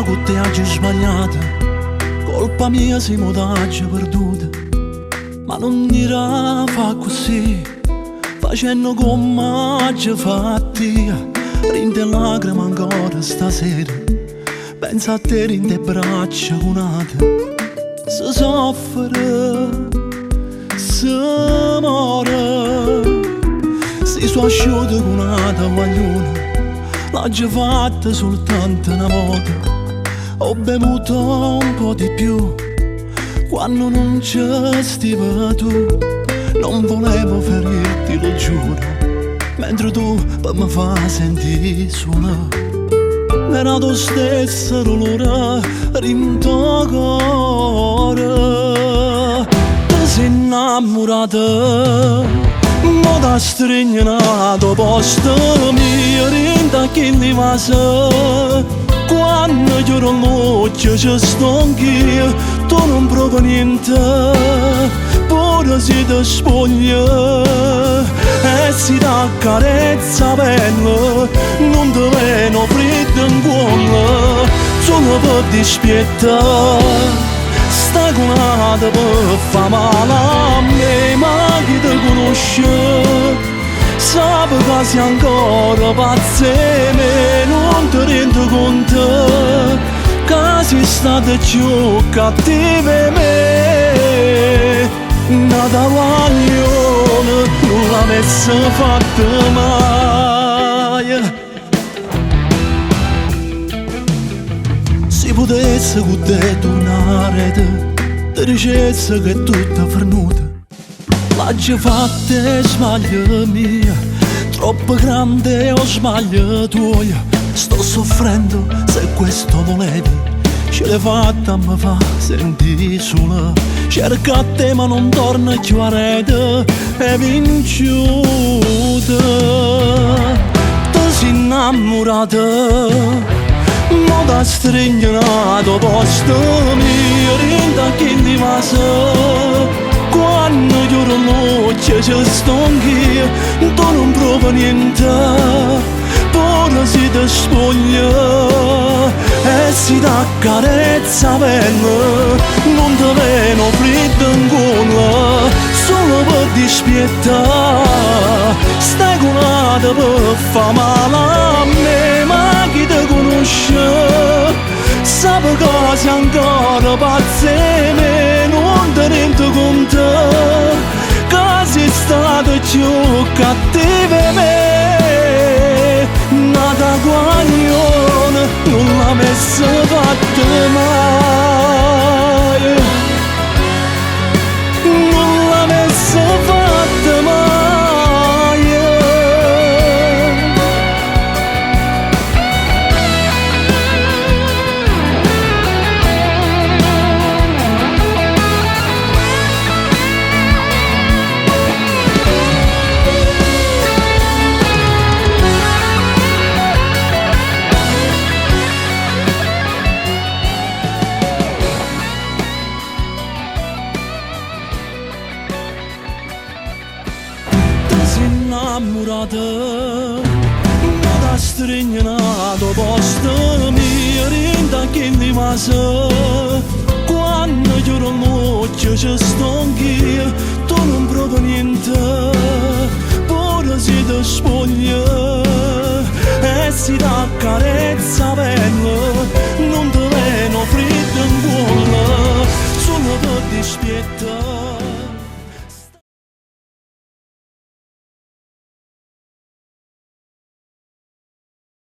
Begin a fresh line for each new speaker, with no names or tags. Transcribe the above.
vita con te oggi sbagliata, colpa mia se mi t'hai perduta. Ma non dirà fa così, facendo come oggi fatti. Rinde lacrime ancora stasera, pensa a te in te braccia cunate. Si soffre, si muore, si sono asciutta con una tovagliona. L'ho già fatta soltanto una volta, ho bevuto un po' di più quando non c'è stiva tu. Non volevo ferirti, lo giuro, mentre tu per me fa sentire sola. Era tu stessa l'ora rinto cuore. Ti sei innamorata, mo da stringnato posto mio rinta che li va sa. Quando chiudo l'occhio ci sto anch'io, tu non provo niente, pure se ti spoglia e si dà carezza bella, non ti veno freddo in cuore, solo per dispiettare. Stai curata per fa male a me, ma chi ti conosce sape che sei ancora pazza e me non ti rendi conto che sei stata più cattiva e me. Una tovagliona non l'avesse fatta mai. Se potesse con te tornare, ti dicesse che è tutta fernuta. L'ha già fatta e sbaglio mia, troppo grande o sbaglio tuo. Sto soffrendo se questo volevi, ce l'hai fatta mi fa sentire sola. Cerca te ma non torna più a rete, è vinciuta. Ti sei innamorata, mo da stringnato posto mio rinta che li va sa. Quando chiudo l'occhio ci sto anch'io, tu non provo niente, pure se ti spoglia e si dà carezza bella, non ti veno freddo in cuore, solo per dispiettare. Stai curata per fa male a me, ma chi ti conosce sape che sei ancora pazza e me non ti rendi conto che sei stata più cattiva e me. Una tovagliona non l'avesse fatta mai, non l'avesse fatta mai. Innamorata, ma da stringnato posto mio rinta che li va sa. Quando chiudo l'occhio ci sto anch'io, tu non provo niente, pure se ti spoglia e si dà carezza